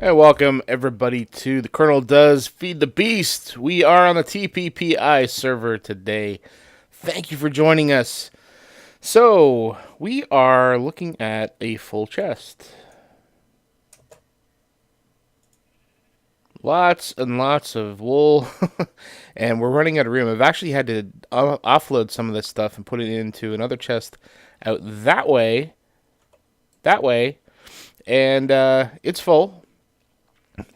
And welcome everybody to the Colonel Does Feed the Beast. We are on the TPPI server today. Thank you for joining us. So, we are looking at a full chest. Lots and lots of wool, and we're running out of room. I've actually had to offload some of this stuff and put it into another chest out that way, and it's full.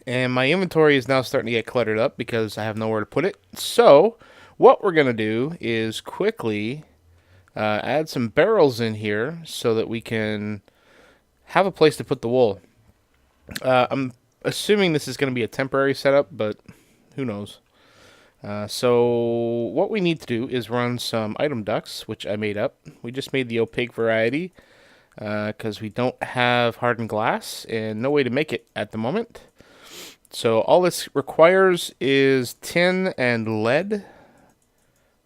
And my inventory is now starting to get cluttered up because I have nowhere to put it. So, what we're going to do is quickly add some barrels in here so that we can have a place to put the wool. I'm assuming this is going to be a temporary setup, but who knows. So, what we need to do is run some item ducts, which I made up. We just made the opaque variety because we don't have hardened glass and no way to make it at the moment. So all this requires is tin and lead,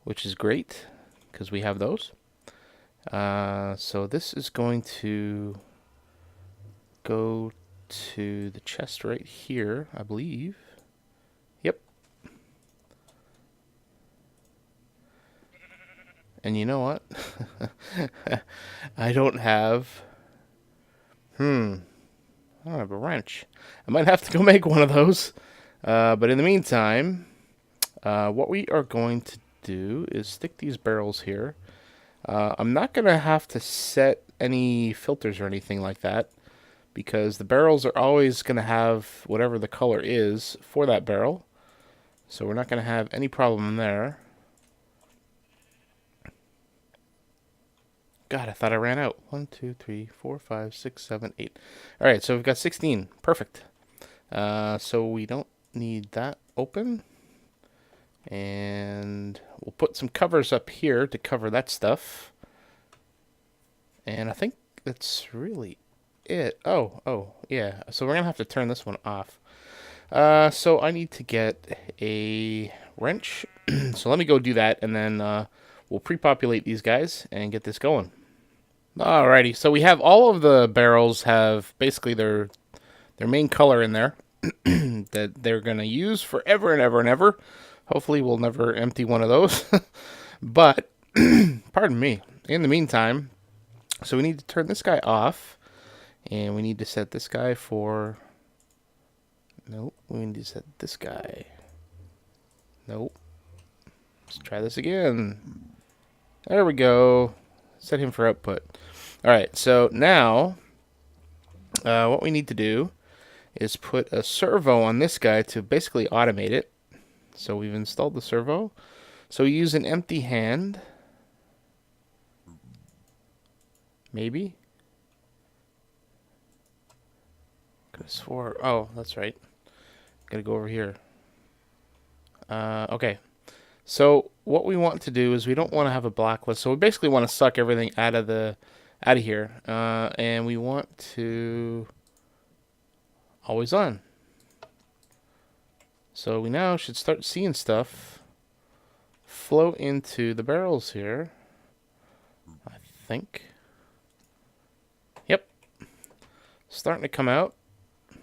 which is great because we have those. So this is going to go to the chest right here, I believe. Yep. And you know what? I don't have... I don't have a wrench. I might have to go make one of those. But in the meantime, what we are going to do is stick these barrels here. I'm not going to have to set any filters or anything like that because the barrels are always going to have whatever the color is for that barrel. So we're not going to have any problem there. God, I thought I ran out. 1, 2, 3, 4, 5, 6, 7, 8. All right, so we've got 16. Perfect. So we don't need that open. And we'll put some covers up here to cover that stuff. And I think that's really it. Oh, yeah. So we're going to have to turn this one off. So I need to get a wrench. So let me go do that, and then we'll pre-populate these guys and get this going. Alrighty, so we have all of the barrels have basically their main color in there that they're going to use forever and ever and ever. Hopefully we'll never empty one of those. But, pardon me, in the meantime, so we need to turn this guy off. And we need to set this guy for... Nope, we need to set this guy. Nope. Let's try this again. There we go. Set him for output. Alright, so now what we need to do is put a servo on this guy to basically automate it. So we've installed the servo. So we use an empty hand. Maybe. Could have swore. Oh, that's right. Gotta go over here. Okay. So what we want to do is we don't want to have a blacklist. So we basically want to suck everything out of here, and we want to always on. So we now should start seeing stuff flow into the barrels here. I think. Yep. Starting to come out. I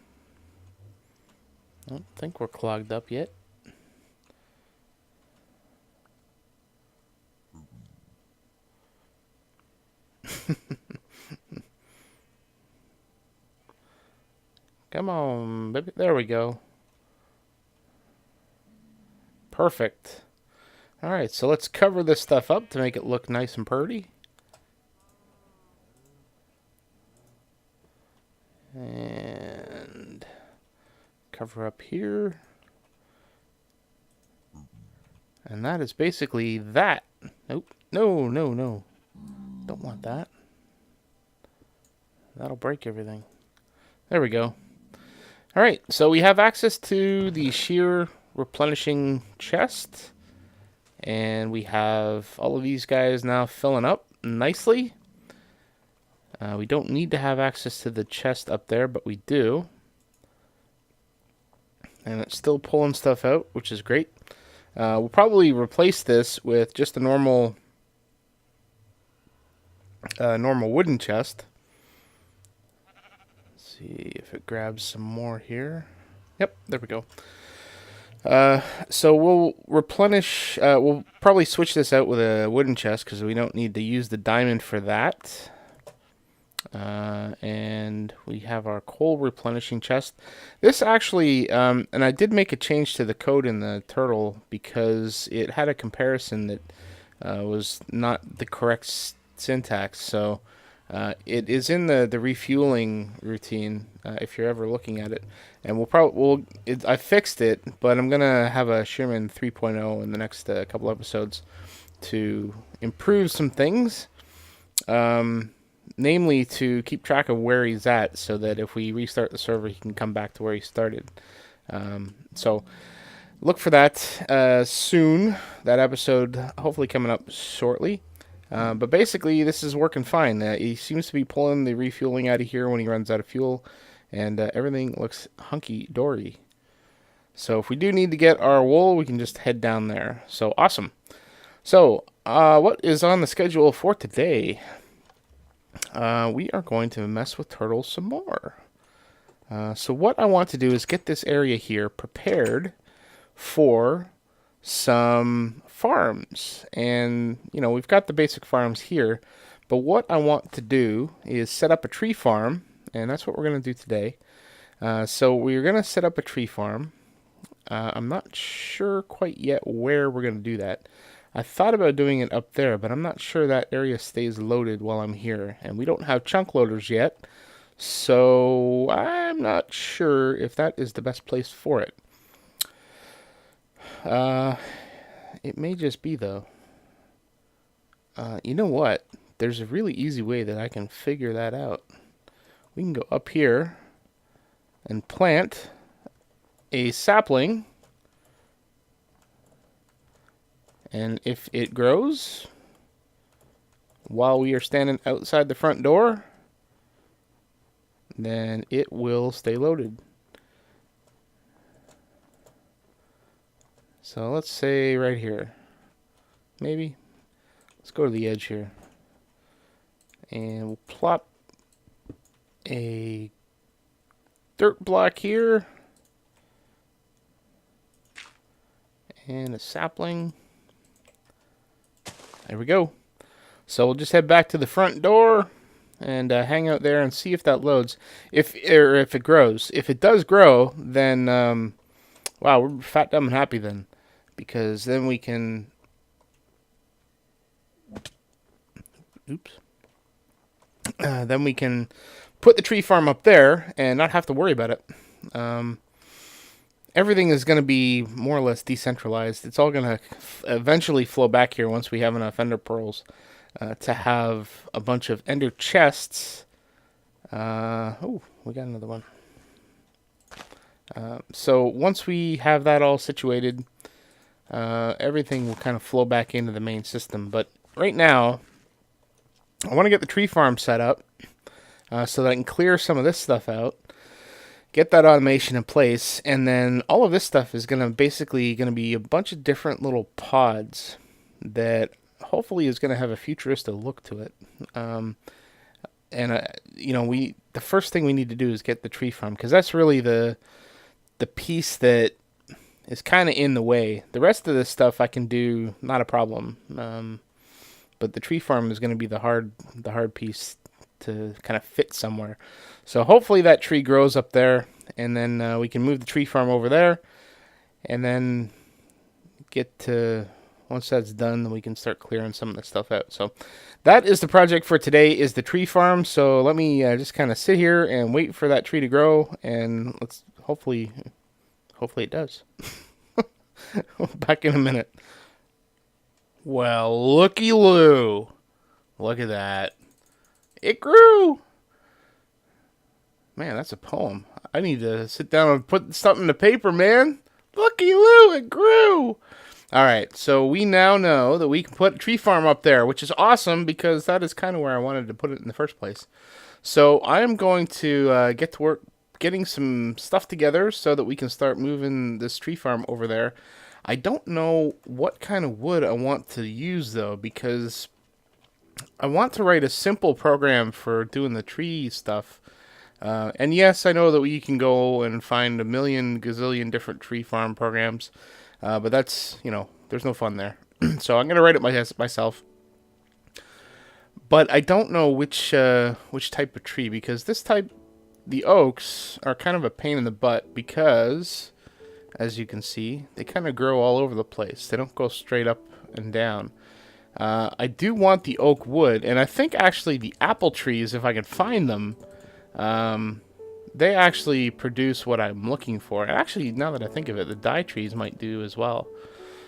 don't think we're clogged up yet. Come on, baby. There we go. Perfect. Alright, so let's cover this stuff up to make it look nice and pretty. And cover up here. And that is basically that. Nope. No. Don't want that. That'll break everything. There we go. Alright, so we have access to the shear replenishing chest. And we have all of these guys now filling up nicely. We don't need to have access to the chest up there, but we do. And it's still pulling stuff out, which is great. We'll probably replace this with just a normal wooden chest. Let's see if it grabs some more here. Yep, there we go. So we'll replenish, we'll probably switch this out with a wooden chest because we don't need to use the diamond for that. And we have our coal replenishing chest. This actually, and I did make a change to the code in the turtle because it had a comparison that was not the correct syntax. So it is in the refueling routine if you're ever looking at it. And I fixed it, but I'm gonna have a Sherman 3.0 in the next couple episodes to improve some things. Namely, to keep track of where he's at, so that if we restart the server, he can come back to where he started. So look for that soon. That episode hopefully coming up shortly. But basically, this is working fine. He seems to be pulling the refueling out of here when he runs out of fuel, and everything looks hunky-dory. So if we do need to get our wool, we can just head down there. So awesome. So what is on the schedule for today? We are going to mess with turtles some more. So what I want to do is get this area here prepared for some farms. And, you know, we've got the basic farms here. But what I want to do is set up a tree farm. And that's what we're going to do today. So we're going to set up a tree farm. I'm not sure quite yet where we're going to do that. I thought about doing it up there, but I'm not sure that area stays loaded while I'm here. And we don't have chunk loaders yet, so I'm not sure if that is the best place for it. It may just be, though. You know what? There's a really easy way that I can figure that out. We can go up here and plant a sapling. And if it grows while we are standing outside the front door, then it will stay loaded. So let's say right here. Maybe. Let's go to the edge here. And we'll plop a dirt block here. And a sapling. There we go. So we'll just head back to the front door and hang out there and see if that loads. If it grows. If it does grow, then wow, we're fat, dumb, and happy then, because then we can. Oops. Then we can put the tree farm up there and not have to worry about it. Everything is going to be more or less decentralized. It's all going to eventually flow back here once we have enough ender pearls to have a bunch of ender chests. Oh, we got another one. So once we have that all situated, everything will kind of flow back into the main system. But right now, I want to get the tree farm set up so that I can clear some of this stuff out. Get that automation in place, and then all of this stuff is basically going to be a bunch of different little pods that hopefully is going to have a futuristic look to it. You know, the first thing we need to do is get the tree farm, because that's really the piece that is kind of in the way. The rest of this stuff I can do, not a problem. But the tree farm is going to be the hard piece to kind of fit somewhere. So hopefully that tree grows up there, and then we can move the tree farm over there, and then once that's done, then we can start clearing some of the stuff out. So that is the project for today, is the tree farm. So let me just kind of sit here and wait for that tree to grow, and let's hopefully it does. Back in a minute. Well, looky-loo. Look at that. It grew. Man, that's a poem. I need to sit down and put something to paper, man. Looky-loo, it grew. All right, so we now know that we can put a tree farm up there, which is awesome because that is kind of where I wanted to put it in the first place. So I am going to get to work getting some stuff together so that we can start moving this tree farm over there. I don't know what kind of wood I want to use, though, because I want to write a simple program for doing the tree stuff. And yes, I know that we can go and find a million gazillion different tree farm programs, but that's, there's no fun there. So I'm gonna write it myself. But I don't know which type of tree, because this type, the oaks, are kind of a pain in the butt because, as you can see, they kind of grow all over the place. They don't go straight up and down. I do want the oak wood, and I think actually the apple trees, if I can find them, they actually produce what I'm looking for. And actually, now that I think of it, the dye trees might do as well.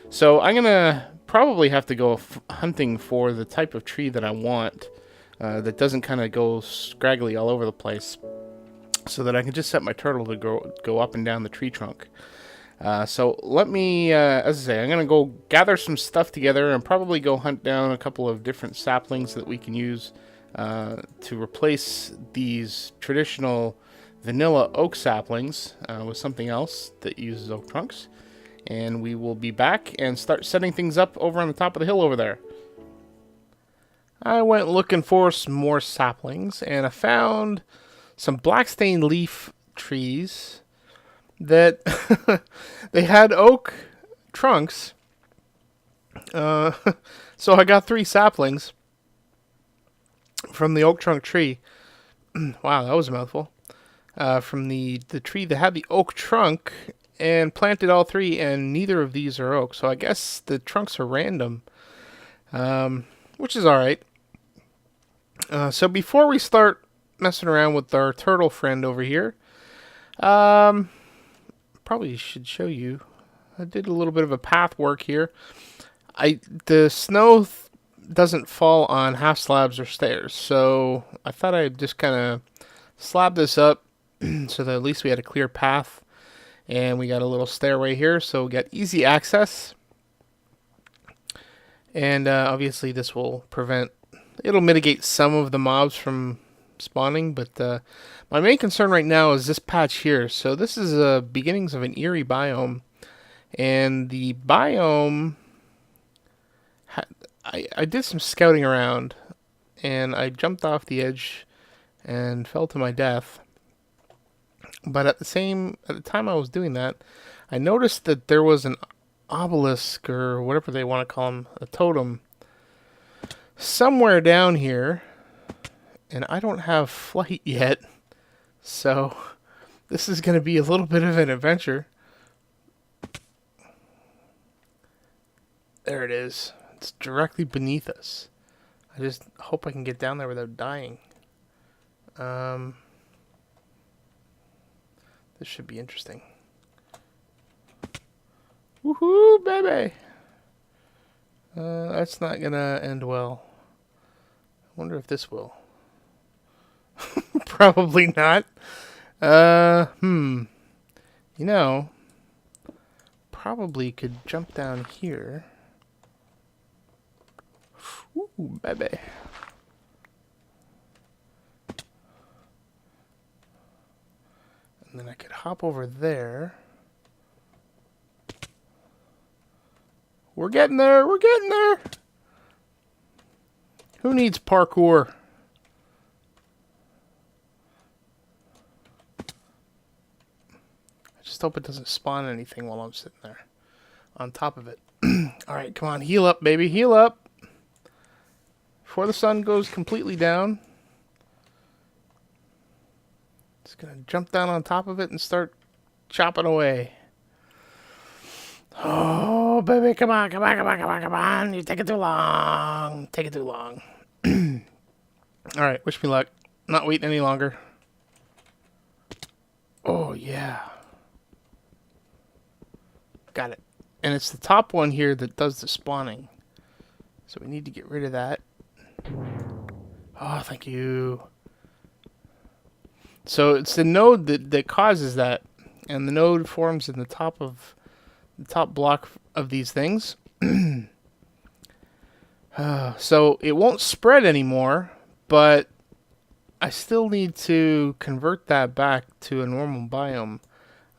So I'm gonna probably have to go hunting for the type of tree that I want, that doesn't kind of go scraggly all over the place, so that I can just set my turtle to go up and down the tree trunk. So let me, as I say, I'm going to go gather some stuff together and probably go hunt down a couple of different saplings that we can use to replace these traditional vanilla oak saplings with something else that uses oak trunks. And we will be back and start setting things up over on the top of the hill over there. I went looking for some more saplings, and I found some black-stained leaf trees that they had oak trunks. So I got 3 saplings from the oak trunk tree. Wow, that was a mouthful. From the tree that had the oak trunk, and planted all 3, and neither of these are oak. So I guess the trunks are random, which is alright. So before we start messing around with our turtle friend over here, probably should show you. I did a little bit of a path work here. The snow doesn't fall on half slabs or stairs, so I thought I'd just kind of slab this up so that at least we had a clear path, and we got a little stairway here, so we got easy access. And obviously this will it'll mitigate some of the mobs from spawning, but my main concern right now is this patch here. So this is the beginnings of an eerie biome, and the biome, I did some scouting around, and I jumped off the edge and fell to my death. But at the time I was doing that, I noticed that there was an obelisk, or whatever they want to call them, a totem, somewhere down here, and I don't have flight yet, so this is going to be a little bit of an adventure. There it is. It's directly beneath us. I just hope I can get down there without dying. This should be interesting. Woohoo, baby! That's not gonna end well. I wonder if this will. Probably not. Probably could jump down here. Ooh, baby. And then I could hop over there. We're getting there. We're getting there. Who needs parkour? I just hope it doesn't spawn anything while I'm sitting there on top of it. Alright, come on. Heal up, baby. Heal up. Before the sun goes completely down. Just going to jump down on top of it and start chopping away. Oh, baby, come on, come on, come on, come on, come on. You're taking too long. Taking too long. Alright, wish me luck. Not waiting any longer. Oh, yeah. Got it. And it's the top one here that does the spawning. So we need to get rid of that. Oh, thank you. So it's the node that causes that. And the node forms in the top block of these things. So it won't spread anymore, but I still need to convert that back to a normal biome.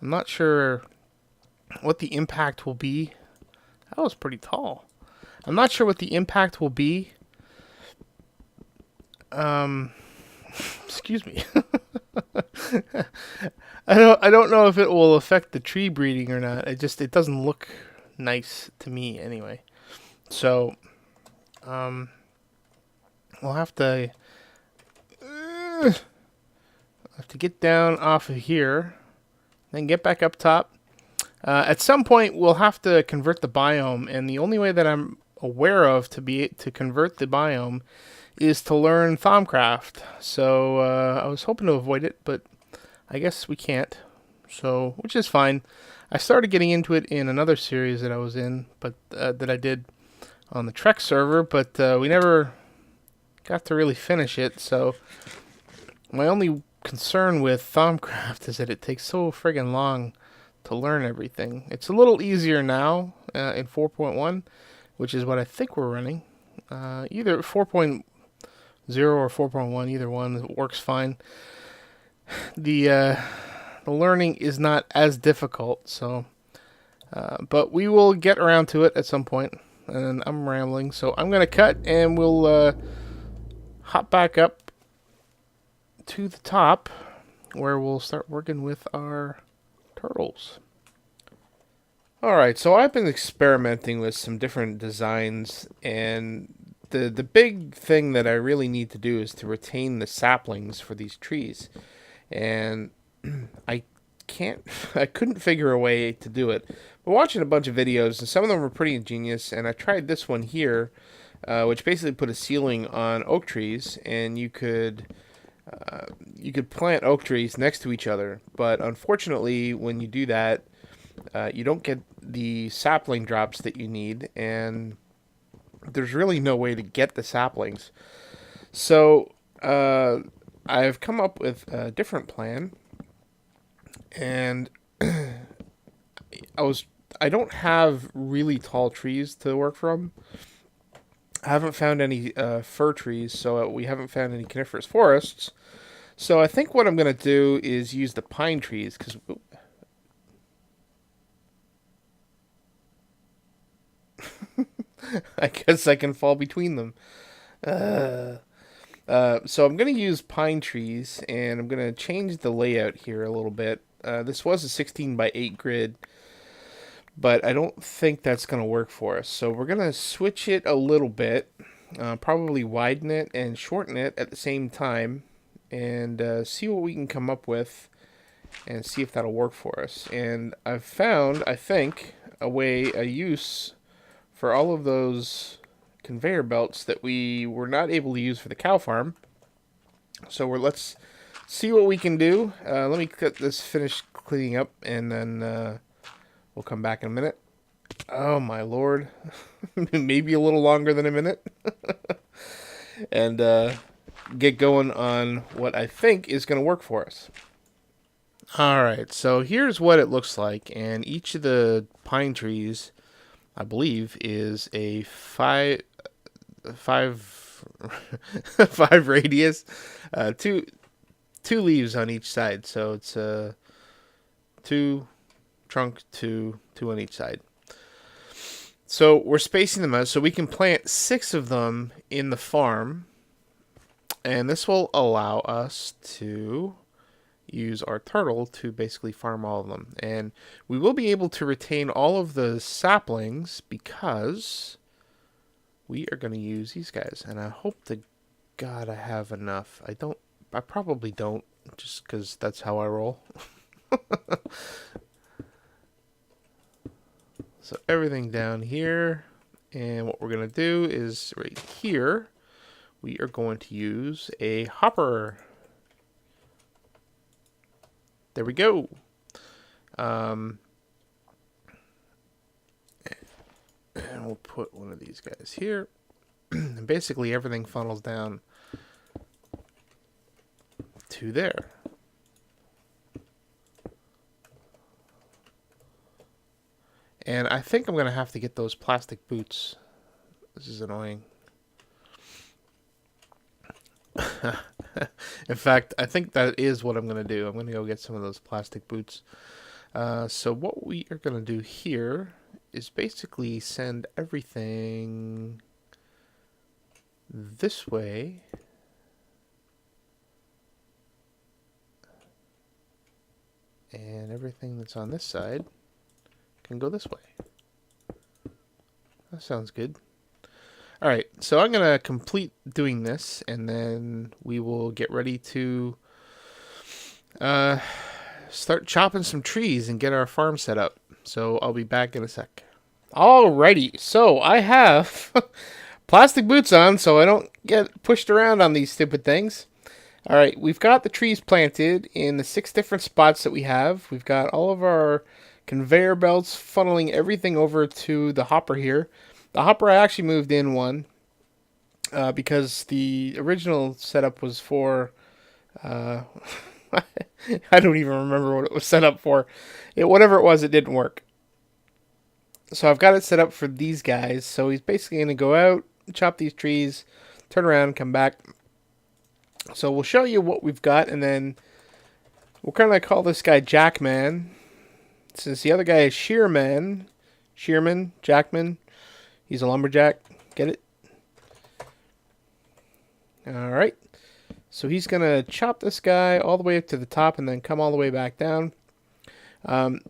I'm not sure what the impact will be. That was pretty tall. I'm not sure what the impact will be. Excuse me. I don't know if it will affect the tree breeding or not. It doesn't look nice to me anyway. So um, we'll have to get down off of here, then get back up top. At some point, we'll have to convert the biome, and the only way that I'm aware of to convert the biome is to learn Thaumcraft. So I was hoping to avoid it, but I guess we can't. So, which is fine. I started getting into it in another series that I was in, but that I did on the Trek server, but we never got to really finish it. So my only concern with Thaumcraft is that it takes so friggin' long to learn everything. It's a little easier now in 4.1, which is what I think we're running. Either 4.0 or 4.1, either one works fine. The learning is not as difficult, so but we will get around to it at some point. And I'm rambling, so I'm gonna cut, and we'll hop back up to the top, where we'll start working with our turtles. Alright, so I've been experimenting with some different designs, and the big thing that I really need to do is to retain the saplings for these trees. And I I couldn't figure a way to do it. We're watching a bunch of videos, and some of them were pretty ingenious, and I tried this one here, which basically put a ceiling on oak trees, and you could plant oak trees next to each other. But unfortunately, when you do that, you don't get the sapling drops that you need, and there's really no way to get the saplings. So I've come up with a different plan, and I don't have really tall trees to work from. I haven't found any fir trees, so we haven't found any coniferous forests. So I think what I'm going to do is use the pine trees, because I guess I can fall between them. So I'm going to use pine trees, and I'm going to change the layout here a little bit. This was a 16 by 8 grid, but I don't think that's going to work for us. So we're going to switch it a little bit, probably widen it and shorten it at the same time, and see what we can come up with, and see if that'll work for us. And I've found, I think, a use for all of those conveyor belts that we were not able to use for the cow farm. So let's see what we can do. Let me finish cleaning up, and then we'll come back in a minute. Oh my lord. Maybe a little longer than a minute. And get going on what I think is going to work for us. Alright, so here's what it looks like, and each of the pine trees, I believe, is a five five radius, two leaves on each side. So it's two trunk, two on each side. So we're spacing them out so we can plant 6 of them in the farm, and this will allow us to use our turtle to basically farm all of them. And we will be able to retain all of the saplings because we are going to use these guys. And I hope to God I have enough. I probably don't, just because that's how I roll. So everything down here, and what we're going to do is right here, we are going to use a hopper. There we go. And we'll put one of these guys here. And basically everything funnels down to there. And I think I'm going to have to get those plastic boots. This is annoying. In fact, I think that is what I'm going to do. I'm going to go get some of those plastic boots. So what we are going to do here is basically send everything this way. And everything that's on this side can go this way. That sounds good. Alright, so I'm going to complete doing this, and then we will get ready to start chopping some trees and get our farm set up. So I'll be back in a sec. Alrighty, so I have plastic boots on so I don't get pushed around on these stupid things. Alright, we've got the trees planted in the 6 different spots that we have. We've got all of our conveyor belts funneling everything over to the hopper here. The hopper I actually moved in one because the original setup was for... I don't even remember what it was set up for. Whatever it was, it didn't work. So I've got it set up for these guys. So he's basically going to go out, chop these trees, turn around, come back. So we'll show you what we've got, and then we'll kind of call this guy Jackman. Since the other guy is Shearman, Jackman. He's a lumberjack. Get it? Alright. So he's going to chop this guy all the way up to the top and then come all the way back down.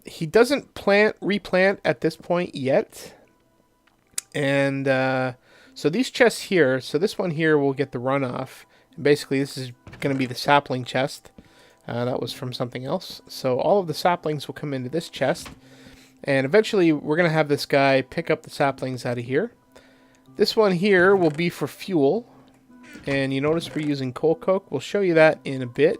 He doesn't replant at this point yet. And so these chests here, so this one here will get the runoff. And basically this is going to be the sapling chest. That was from something else. So all of the saplings will come into this chest. And eventually we're going to have this guy pick up the saplings out of here. This one here will be for fuel. And you notice we're using coal coke. We'll show you that in a bit.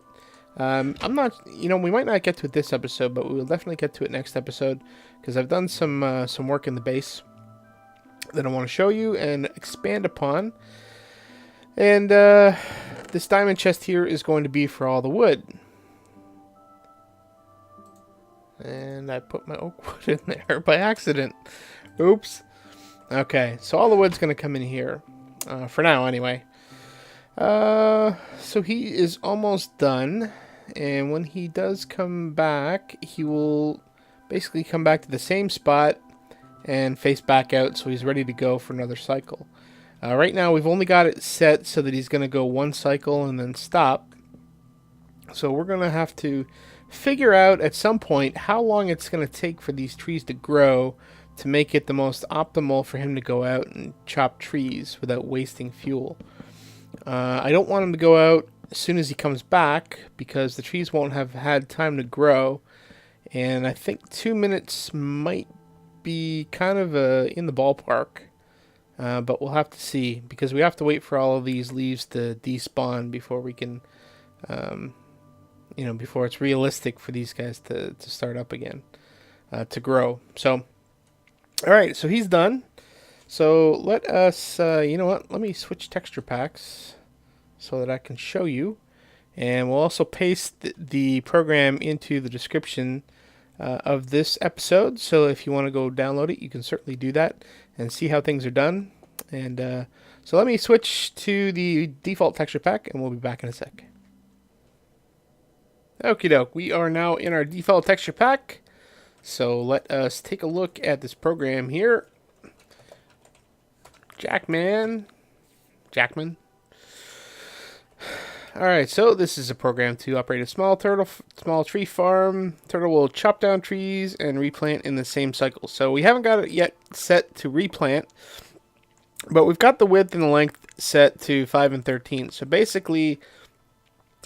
I'm not, we might not get to it this episode, but we will definitely get to it next episode. Because I've done some work in the base that I want to show you and expand upon. And this diamond chest here is going to be for all the wood. And I put my oak wood in there by accident. Oops. Okay, so all the wood's going to come in here. For now, anyway. So he is almost done. And when he does come back, he will basically come back to the same spot and face back out. So he's ready to go for another cycle. Right now, we've only got it set so that he's going to go one cycle and then stop. So we're going to have to figure out at some point how long it's going to take for these trees to grow to make it the most optimal for him to go out and chop trees without wasting fuel. I don't want him to go out as soon as he comes back because the trees won't have had time to grow, and I think 2 minutes might be kind of in the ballpark, but we'll have to see because we have to wait for all of these leaves to despawn before we can before it's realistic for these guys to start up again, to grow. So, all right, so he's done. So let us, you know what? Let me switch texture packs so that I can show you. And we'll also paste the program into the description of this episode. So if you want to go download it, you can certainly do that and see how things are done. And so let me switch to the default texture pack, and we'll be back in a sec. Okie doke, we are now in our default texture pack. So let us take a look at this program here. Jackman. Alright, so this is a program to operate a small tree farm. Turtle will chop down trees and replant in the same cycle. So we haven't got it yet set to replant, but we've got the width and the length set to 5 and 13. So basically,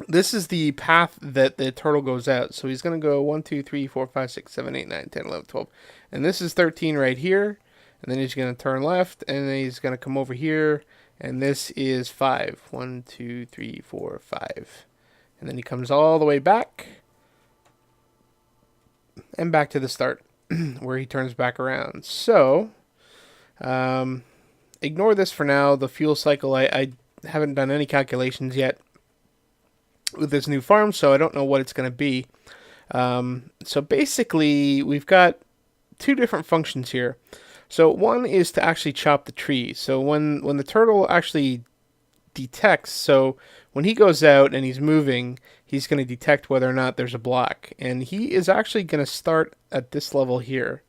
this is the path that the turtle goes out. So he's going to go 1, 2, 3, 4, 5, 6, 7, 8, 9, 10, 11, 12. And this is 13 right here. And then he's going to turn left. And then he's going to come over here. And this is 5. 1, 2, 3, 4, 5. And then he comes all the way back. And back to the start. Where he turns back around. So, ignore this for now. The fuel cycle, I haven't done any calculations yet with this new farm, so I don't know what it's going to be. So basically, we've got 2 different functions here. So one is to actually chop the tree. So when the turtle actually detects, so when he goes out and he's moving, he's going to detect whether or not there's a block. And he is actually going to start at this level here.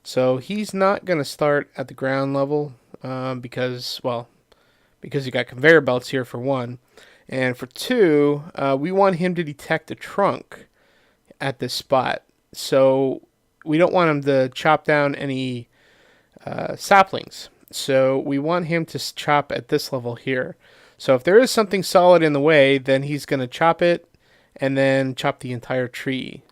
So he's not going to start at the ground level because you got conveyor belts here for one. And for 2, we want him to detect a trunk. at this spot. So we don't want him to chop down any saplings. So we want him to chop at this level here. So if there is something solid in the way, then he's going to chop it and then chop the entire tree.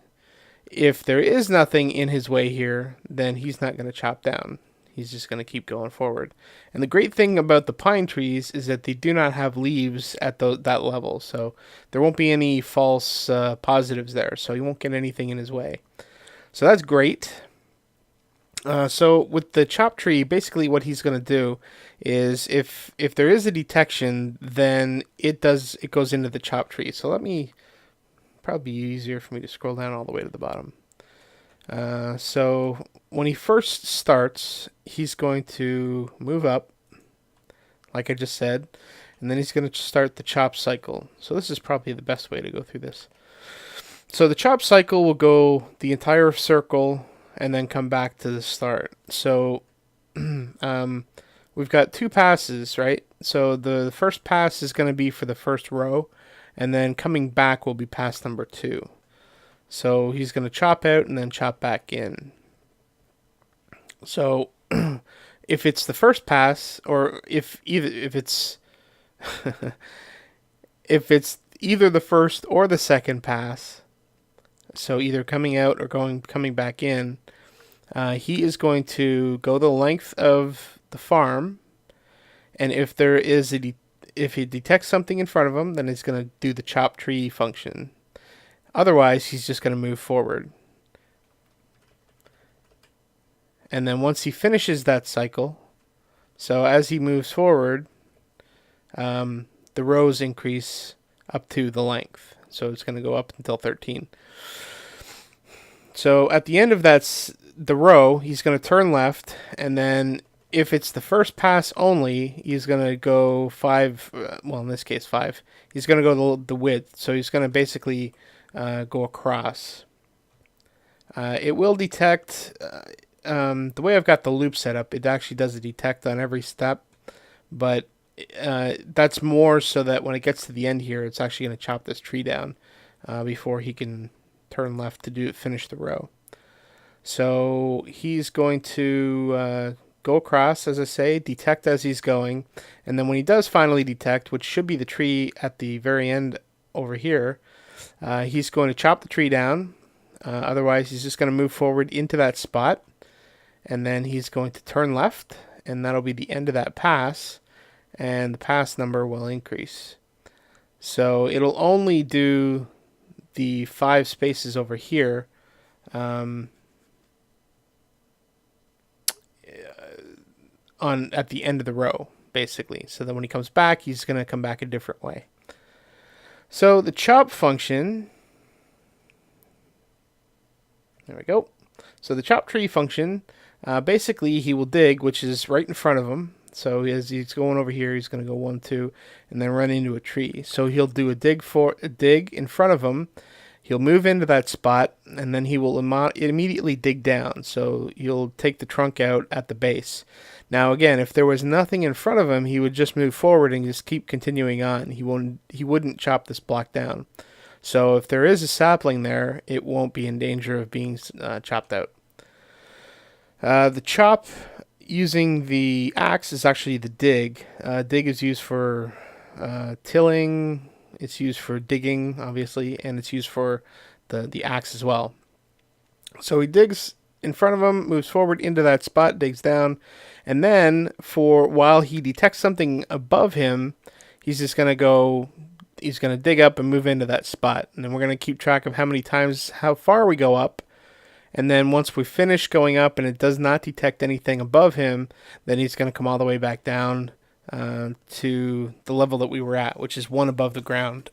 If there is nothing in his way here, then he's not going to chop down. He's just going to keep going forward. And the great thing about the pine trees is that they do not have leaves at that level. So there won't be any false positives there. So he won't get anything in his way. So that's great. So with the chop tree, basically what he's going to do is if there is a detection, then it goes into the chop tree. So let me, probably be easier for me to scroll down all the way to the bottom. So when he first starts, he's going to move up, like I just said, and then he's going to start the chop cycle. So this is probably the best way to go through this. So the chop cycle will go the entire circle and then come back to the start. So we've got 2 passes, right? So the first pass is going to be for the first row, and then coming back will be pass number 2. So he's going to chop out and then chop back in. So if it's the first pass, or if it's if it's either the first or the second pass, so either coming out or coming back in, he is going to go the length of the farm, and if there is if he detects something in front of him, then he's going to do the chop tree function. Otherwise, he's just going to move forward. And then once he finishes that cycle, so as he moves forward, the rows increase up to the length. So it's going to go up until 13. So at the end of the row, he's going to turn left, and then if it's the first pass only, he's going to go 5, well, in this case 5. He's going to go the width, so he's going to basically go across. It will detect, the way I've got the loop set up, it actually does a detect on every step, but that's more so that when it gets to the end here, it's actually going to chop this tree down before he can turn left to finish the row. So he's going to go across, as I say, detect as he's going, and then when he does finally detect, which should be the tree at the very end over here, he's going to chop the tree down. Otherwise, he's just going to move forward into that spot, and then he's going to turn left, and that'll be the end of that pass, and the pass number will increase. So it'll only do the 5 spaces over here at the end of the row, basically. So that when he comes back, he's going to come back a different way. So the chop function, there we go. So the chop tree function, basically he will dig, which is right in front of him. So as he's going over here, he's going to go 1, 2, and then run into a tree. So he'll do a dig in front of him. He'll move into that spot, and then he will immediately dig down. So you'll take the trunk out at the base. Now again, if there was nothing in front of him, he would just move forward and just keep continuing on. He wouldn't chop this block down. So if there is a sapling there, it won't be in danger of being chopped out. The chop using the axe is actually the dig. Dig is used for tilling. It's used for digging, obviously, and it's used for the axe as well. So he digs in front of him, moves forward into that spot, digs down, and then while he detects something above him, he's just going to dig up and move into that spot. And then we're going to keep track of how far we go up. And then once we finish going up and it does not detect anything above him, then he's going to come all the way back down to the level that we were at, which is 1 above the ground,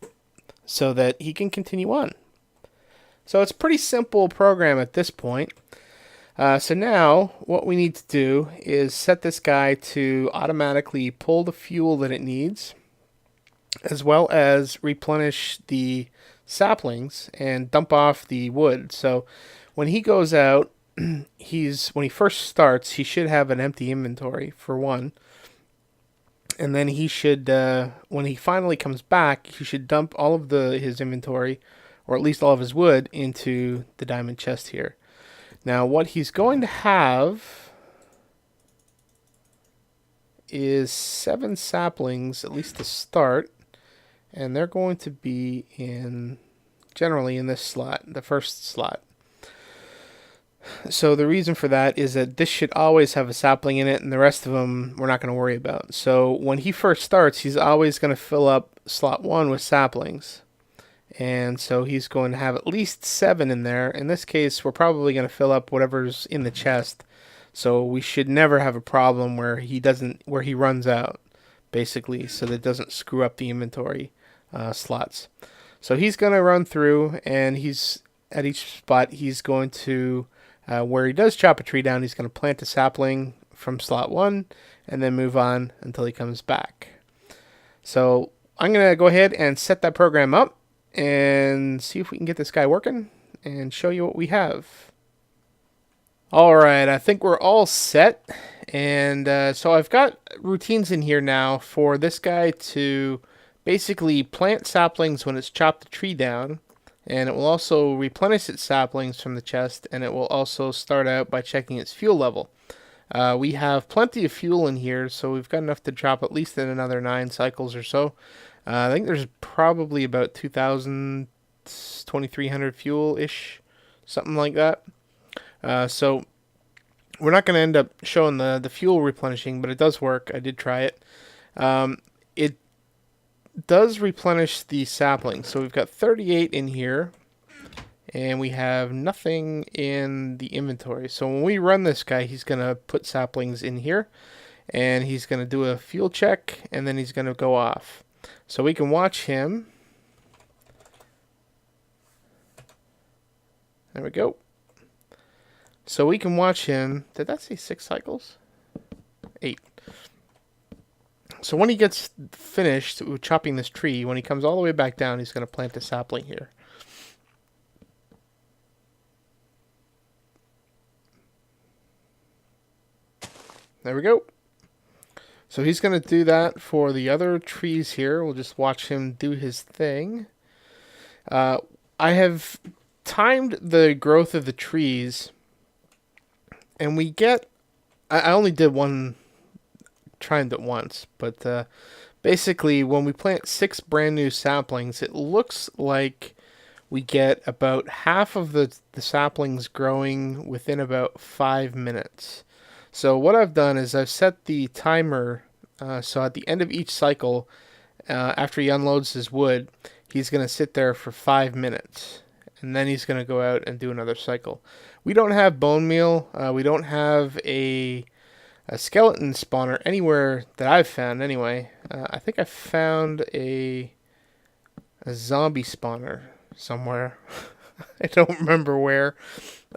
so that he can continue on. So it's a pretty simple program at this point. So now what we need to do is set this guy to automatically pull the fuel that it needs, as well as replenish the saplings and dump off the wood. So when he goes out, when he first starts, he should have an empty inventory for 1. And then he should, when he finally comes back, he should dump all of his inventory, or at least all of his wood, into the diamond chest here. Now what he's going to have is 7 saplings, at least to start, and they're going to be generally in this slot, the first slot. So the reason for that is that this should always have a sapling in it, and the rest of them we're not going to worry about. So when he first starts, he's always going to fill up slot 1 with saplings. And so he's going to have at least 7 in there. In this case, we're probably going to fill up whatever's in the chest. So we should never have a problem where he runs out, basically, so that it doesn't screw up the inventory slots. So he's going to run through, and he's at each spot he's going to where he does chop a tree down, he's going to plant a sapling from slot 1 and then move on until he comes back. So I'm going to go ahead and set that program up and see if we can get this guy working and show you what we have. Alright, I think we're all set, and so I've got routines in here now for this guy to basically plant saplings when it's chopped the tree down, and it will also replenish its saplings from the chest, and it will also start out by checking its fuel level. We have plenty of fuel in here, so we've got enough to drop at least in another 9 cycles or so. I think there's probably about 2,000, 2,300 fuel-ish, something like that. So we're not going to end up showing the fuel replenishing, but it does work. I did try it. It does replenish the saplings. So we've got 38 in here, and we have nothing in the inventory. So when we run this guy, he's going to put saplings in here, and he's going to do a fuel check, and then he's going to go off. So we can watch him. There we go. So we can watch him. Did that say 6 cycles? 8. So when he gets finished with chopping this tree, when he comes all the way back down, he's going to plant a sapling here. There we go. So he's going to do that for the other trees here. We'll just watch him do his thing. I have timed the growth of the trees, and we get... I only did one, timed it once, but basically when we plant 6 brand new saplings, it looks like we get about half of the saplings growing within about 5 minutes. So what I've done is I've set the timer, so at the end of each cycle, after he unloads his wood, he's going to sit there for 5 minutes, and then he's going to go out and do another cycle. We don't have bone meal. We don't have a skeleton spawner anywhere that I've found anyway. I think I found a zombie spawner somewhere. I don't remember where,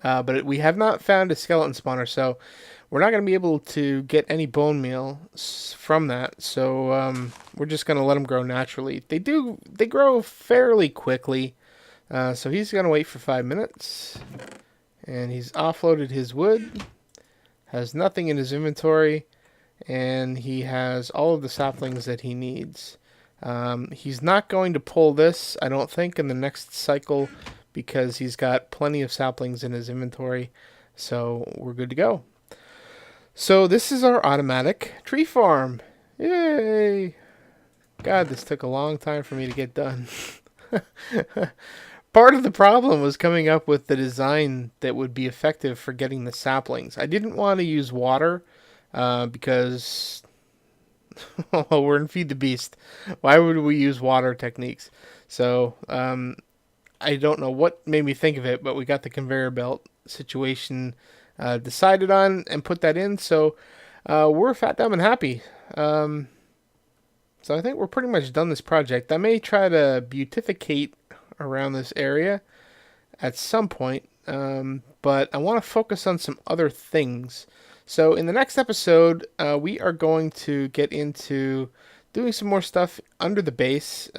but we have not found a skeleton spawner, so we're not going to be able to get any bone meal from that, so we're just going to let them grow naturally. They grow fairly quickly, so he's going to wait for 5 minutes, and he's offloaded his wood, has nothing in his inventory, and he has all of the saplings that he needs. He's not going to pull this, I don't think, in the next cycle, because he's got plenty of saplings in his inventory, so we're good to go. So this is our automatic tree farm. Yay! God, this took a long time for me to get done. Part of the problem was coming up with the design that would be effective for getting the saplings. I didn't want to use water because we're in Feed the Beast. Why would we use water techniques? So I don't know what made me think of it, but we got the conveyor belt situation decided on and put that in, so we're fat, dumb, and happy. So I think we're pretty much done this project. I may try to beautificate around this area at some point, but I want to focus on some other things. So in the next episode, we are going to get into doing some more stuff under the base,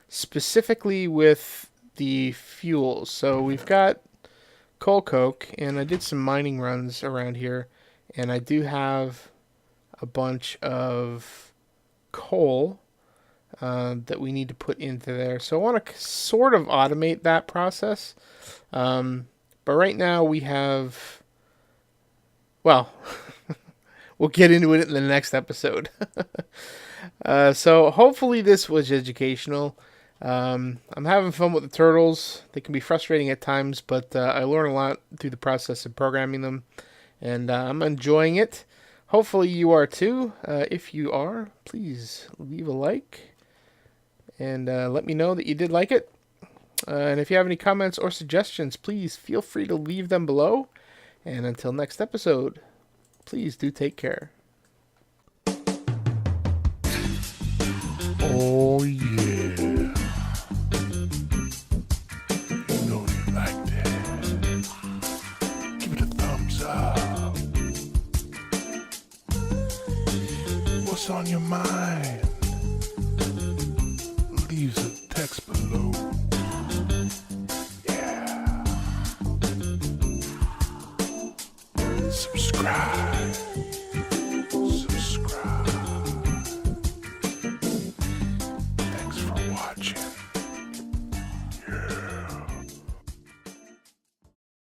specifically with the fuels. So we've got coal coke, and I did some mining runs around here, and I do have a bunch of coal that we need to put into there. So I want to sort of automate that process. But right now we have, well, we'll get into it in the next episode. So hopefully this was educational. I'm having fun with the turtles. They can be frustrating at times, but I learn a lot through the process of programming them, and I'm enjoying it. Hopefully you are too. If you are, please leave a like and let me know that you did like it. And if you have any comments or suggestions, please feel free to leave them below. And until next episode, please do take care. Oh yeah. You know you liked it. Give it a thumbs up. What's on your mind? Leave a text below. Yeah. Subscribe.